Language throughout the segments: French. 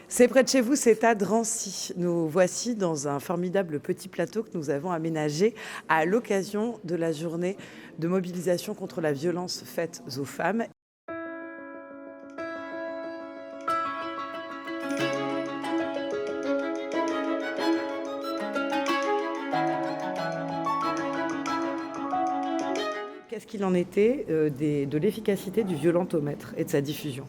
C'est près de chez vous, c'est à Drancy. Nous voici dans un formidable petit plateau que nous avons aménagé à l'occasion de la journée de mobilisation contre la violence faite aux femmes. Qu'est-ce qu'il en était de l'efficacité du violentomètre et de sa diffusion?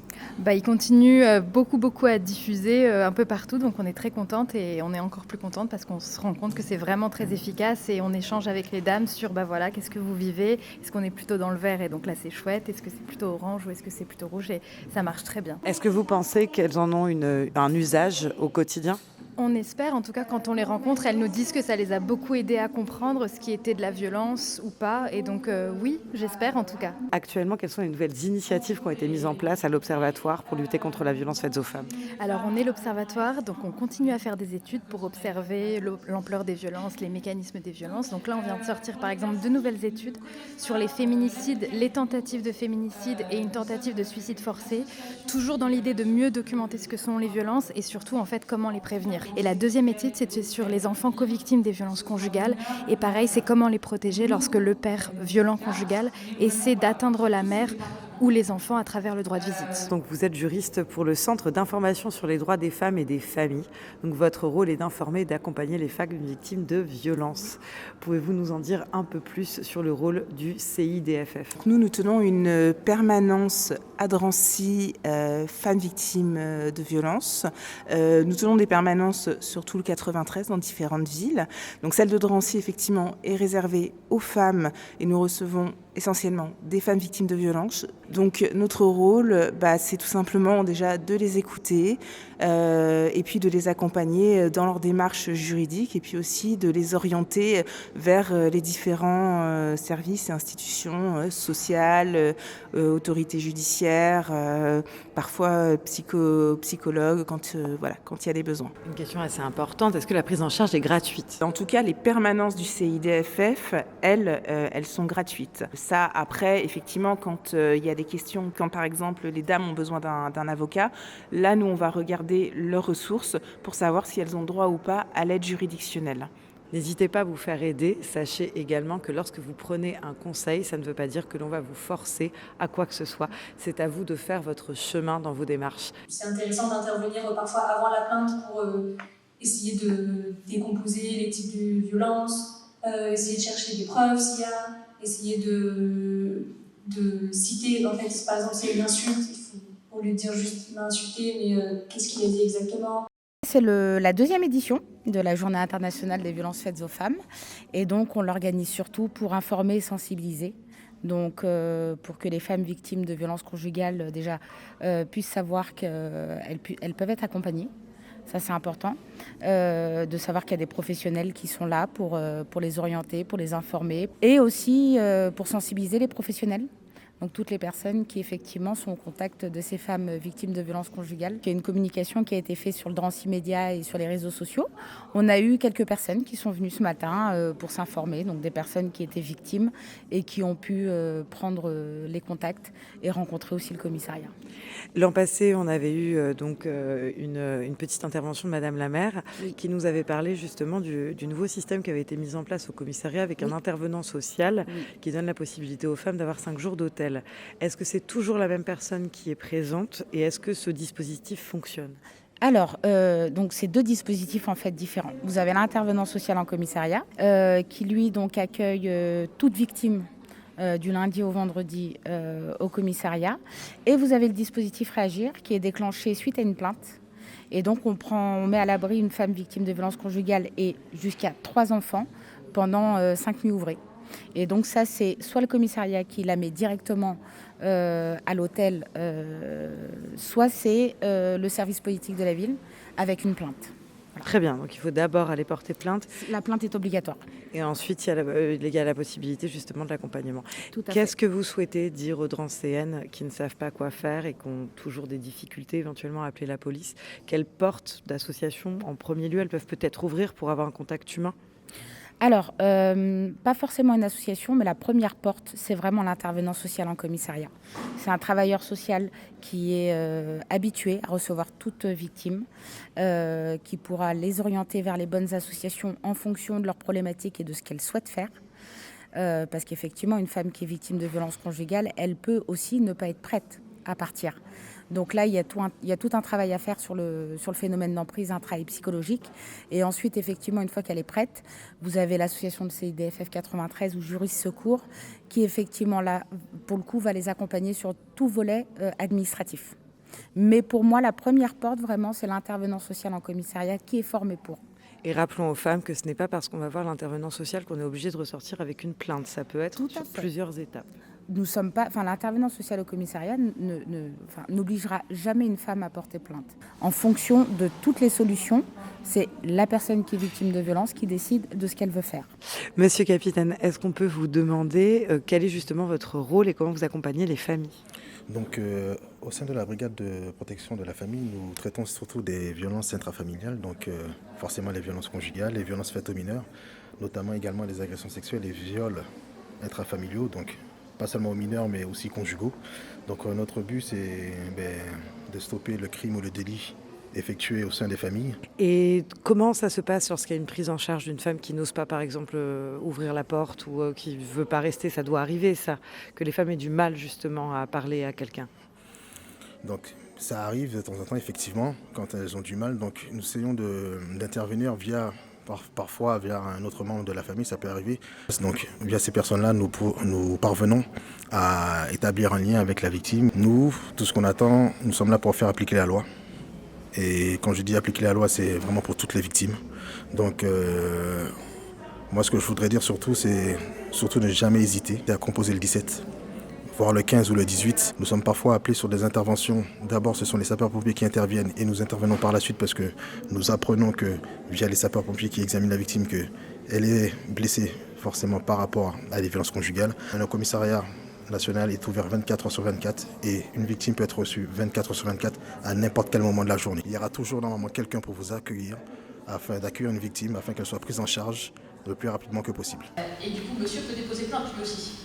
Il continue beaucoup à diffuser un peu partout, donc on est très contente et on est encore plus contente parce qu'on se rend compte que c'est vraiment très efficace et on échange avec les dames sur voilà, qu'est-ce que vous vivez? Est-ce qu'on est plutôt dans le vert et donc là c'est chouette? Est-ce que c'est plutôt orange ou est-ce que c'est plutôt rouge? Et ça marche très bien. Est-ce que vous pensez qu'elles en ont un usage au quotidien? On espère, en tout cas quand on les rencontre, elles nous disent que ça les a beaucoup aidées à comprendre ce qui était de la violence ou pas. Et donc oui, j'espère en tout cas. Actuellement, quelles sont les nouvelles initiatives qui ont été mises en place à l'Observatoire pour lutter contre la violence faite aux femmes? Alors on est l'Observatoire, donc on continue à faire des études pour observer l'ampleur des violences, les mécanismes des violences. Donc là on vient de sortir par exemple 2 nouvelles études sur les féminicides, les tentatives de féminicide et une tentative de suicide forcé, toujours dans l'idée de mieux documenter ce que sont les violences et surtout en fait comment les prévenir. Et la deuxième étude c'était sur les enfants co-victimes des violences conjugales et pareil c'est comment les protéger lorsque le père violent conjugal essaie d'atteindre la mère ou les enfants à travers le droit de visite. Donc vous êtes juriste pour le Centre d'information sur les droits des femmes et des familles. Donc votre rôle est d'informer et d'accompagner les femmes victimes de violences. Pouvez-vous nous en dire un peu plus sur le rôle du CIDFF? Nous tenons une permanence à Drancy, femmes victimes de violences. Nous tenons des permanences sur tout le 93 dans différentes villes. Donc celle de Drancy, effectivement, est réservée aux femmes et nous recevons essentiellement des femmes victimes de violences. Donc notre rôle, c'est tout simplement déjà de les écouter et puis de les accompagner dans leur démarche juridique et puis aussi de les orienter vers les différents services et institutions sociales, autorités judiciaires, parfois psychologues quand il y a des besoins. Une question assez importante, est-ce que la prise en charge est gratuite? En tout cas, les permanences du CIDFF, elles sont gratuites. Ça, après, effectivement, quand il y a des questions, quand par exemple les dames ont besoin d'un avocat, là, nous, on va regarder leurs ressources pour savoir si elles ont droit ou pas à l'aide juridictionnelle. N'hésitez pas à vous faire aider. Sachez également que lorsque vous prenez un conseil, ça ne veut pas dire que l'on va vous forcer à quoi que ce soit. C'est à vous de faire votre chemin dans vos démarches. C'est intéressant d'intervenir parfois avant la plainte pour essayer de décomposer les types de violences, essayer de chercher des preuves s'il y a, essayer de citer, en fait, par exemple, s'il y a une insulte, il faut, au lieu de dire juste il m'a insulté, mais qu'est-ce qu'il a dit exactement? C'est la deuxième édition de la Journée internationale des violences faites aux femmes. Et donc, on l'organise surtout pour informer et sensibiliser. Donc, pour que les femmes victimes de violences conjugales, déjà, puissent savoir qu'elles peuvent être accompagnées. Ça, c'est important. De savoir qu'il y a des professionnels qui sont là pour les orienter, pour les informer. Et aussi pour sensibiliser les professionnels. Donc toutes les personnes qui effectivement sont au contact de ces femmes victimes de violences conjugales. Il y a une communication qui a été faite sur le Drancy Média et sur les réseaux sociaux. On a eu quelques personnes qui sont venues ce matin pour s'informer, donc des personnes qui étaient victimes et qui ont pu prendre les contacts et rencontrer aussi le commissariat. L'an passé, on avait eu une petite intervention de Madame la maire qui nous avait parlé justement du nouveau système qui avait été mis en place au commissariat avec un intervenant social qui donne la possibilité aux femmes d'avoir 5 jours d'hôtel. Est-ce que c'est toujours la même personne qui est présente et est-ce que ce dispositif fonctionne? Alors, donc c'est 2 dispositifs en fait différents. Vous avez l'intervenant social en commissariat qui lui donc accueille toute victime du lundi au vendredi au commissariat. Et vous avez le dispositif Réagir qui est déclenché suite à une plainte. Et donc on met à l'abri une femme victime de violences conjugales et jusqu'à 3 enfants pendant 5 nuits ouvrées. Et donc ça, c'est soit le commissariat qui la met directement à l'hôtel, soit c'est le service politique de la ville avec une plainte. Voilà. Très bien, donc il faut d'abord aller porter plainte. La plainte est obligatoire. Et ensuite, il y a la possibilité justement de l'accompagnement. Qu'est-ce que vous souhaitez dire aux Drancéennes qui ne savent pas quoi faire et qui ont toujours des difficultés éventuellement à appeler la police? Quelles portes d'association, en premier lieu, elles peuvent peut-être ouvrir pour avoir un contact humain? Alors, pas forcément une association, mais la première porte, c'est vraiment l'intervenant social en commissariat. C'est un travailleur social qui est habitué à recevoir toute victime, qui pourra les orienter vers les bonnes associations en fonction de leurs problématiques et de ce qu'elles souhaitent faire. Parce qu'effectivement, une femme qui est victime de violences conjugales, elle peut aussi ne pas être prête à partir. Donc là, il y a tout un travail à faire sur le phénomène d'emprise, un travail psychologique. Et ensuite, effectivement, une fois qu'elle est prête, vous avez l'association de CIDFF 93 ou Juristes Secours qui, effectivement, là, pour le coup, va les accompagner sur tout volet administratif. Mais pour moi, la première porte, vraiment, c'est l'intervenant social en commissariat qui est formé pour. Et rappelons aux femmes que ce n'est pas parce qu'on va voir l'intervenant social qu'on est obligé de ressortir avec une plainte. Ça peut être sur plusieurs étapes. Nous sommes pas, l'intervenant social au commissariat n'obligera jamais une femme à porter plainte. En fonction de toutes les solutions, c'est la personne qui est victime de violence qui décide de ce qu'elle veut faire. Monsieur Capitaine, est-ce qu'on peut vous demander quel est justement votre rôle et comment vous accompagnez les familles ? Donc, au sein de la brigade de protection de la famille, nous traitons surtout des violences intrafamiliales, donc forcément les violences conjugales, les violences faites aux mineurs, notamment également les agressions sexuelles et viols intrafamiliaux, donc pas seulement aux mineurs mais aussi conjugaux. Donc notre but c'est de stopper le crime ou le délit effectué au sein des familles. Et comment ça se passe lorsqu'il y a une prise en charge d'une femme qui n'ose pas, par exemple, ouvrir la porte ou qui ne veut pas rester ? Ça doit arriver, ça, que les femmes aient du mal, justement, à parler à quelqu'un. Donc, ça arrive de temps en temps, effectivement, quand elles ont du mal. Donc, nous essayons d'intervenir parfois via un autre membre de la famille, ça peut arriver. Donc, via ces personnes-là, nous parvenons à établir un lien avec la victime. Nous, tout ce qu'on attend, nous sommes là pour faire appliquer la loi. Et quand je dis appliquer la loi, c'est vraiment pour toutes les victimes. Donc, moi, ce que je voudrais dire surtout, c'est surtout ne jamais hésiter à composer le 17, voire le 15 ou le 18. Nous sommes parfois appelés sur des interventions. D'abord, ce sont les sapeurs-pompiers qui interviennent et nous intervenons par la suite parce que nous apprenons que, via les sapeurs-pompiers qui examinent la victime, qu'elle est blessée forcément par rapport à des violences conjugales. Le commissariat national est ouvert 24 heures sur 24 et une victime peut être reçue 24 heures sur 24 à n'importe quel moment de la journée. Il y aura toujours normalement quelqu'un pour vous accueillir, afin d'accueillir une victime, afin qu'elle soit prise en charge le plus rapidement que possible. Et du coup, monsieur peut déposer plainte lui aussi.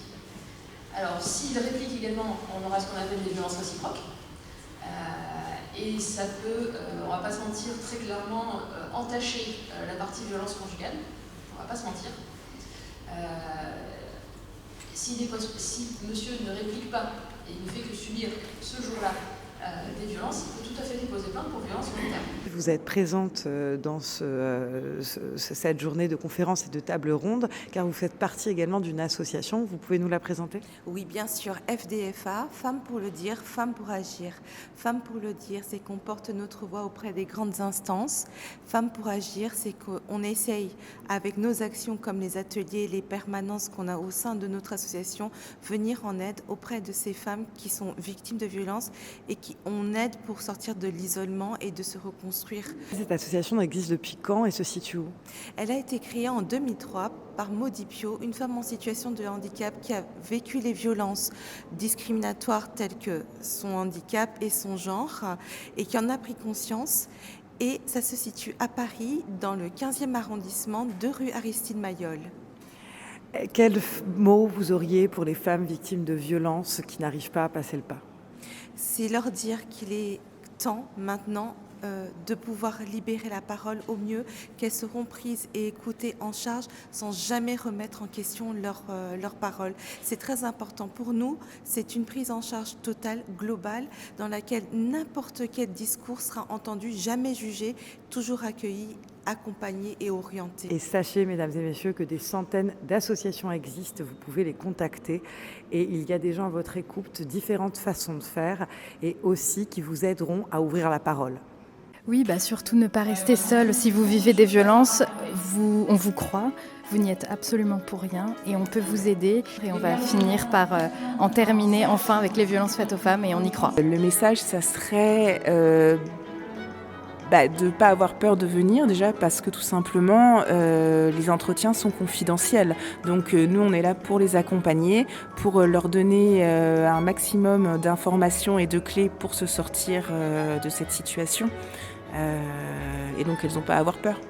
Alors, s'il réplique également, on aura ce qu'on appelle des violences réciproques. Et ça peut, on ne va pas se mentir, très clairement entacher la partie violence conjugale. On ne va pas se mentir. Si monsieur ne réplique pas et ne fait que subir ce jour-là des violences, il peut tout à fait déposer plainte pour violence volontaire. Vous êtes présente dans cette journée de conférences et de tables rondes, car vous faites partie également d'une association. Vous pouvez nous la présenter ? Oui, bien sûr. FDFA, Femmes pour le dire, Femmes pour agir. Femmes pour le dire, c'est qu'on porte notre voix auprès des grandes instances. Femmes pour agir, c'est qu'on essaye, avec nos actions comme les ateliers, les permanences qu'on a au sein de notre association, venir en aide auprès de ces femmes qui sont victimes de violences et qui on aide pour sortir de l'isolement et de se reconstruire. Cette association existe depuis quand et se situe où ? Elle a été créée en 2003 par Maudie Pio, une femme en situation de handicap qui a vécu les violences discriminatoires telles que son handicap et son genre et qui en a pris conscience. Et ça se situe à Paris, dans le 15e arrondissement, 2 rue Aristide Maillol. Quels mots vous auriez pour les femmes victimes de violences qui n'arrivent pas à passer le pas ? C'est leur dire qu'il est temps maintenant de pouvoir libérer la parole au mieux, qu'elles seront prises et écoutées en charge sans jamais remettre en question leur parole. C'est très important pour nous, c'est une prise en charge totale, globale, dans laquelle n'importe quel discours sera entendu, jamais jugé, toujours accueilli, accompagné et orienté. Et sachez, mesdames et messieurs, que des centaines d'associations existent, vous pouvez les contacter et il y a des gens à votre écoute, différentes façons de faire et aussi qui vous aideront à ouvrir la parole. Oui, surtout ne pas rester seul. Si vous vivez des violences, on vous croit, vous n'y êtes absolument pour rien et on peut vous aider. Et on va finir par en terminer enfin avec les violences faites aux femmes et on y croit. Le message, ça serait de ne pas avoir peur de venir déjà parce que tout simplement les entretiens sont confidentiels. Donc nous on est là pour les accompagner, pour leur donner un maximum d'informations et de clés pour se sortir de cette situation. Et donc elles n'ont pas à avoir peur.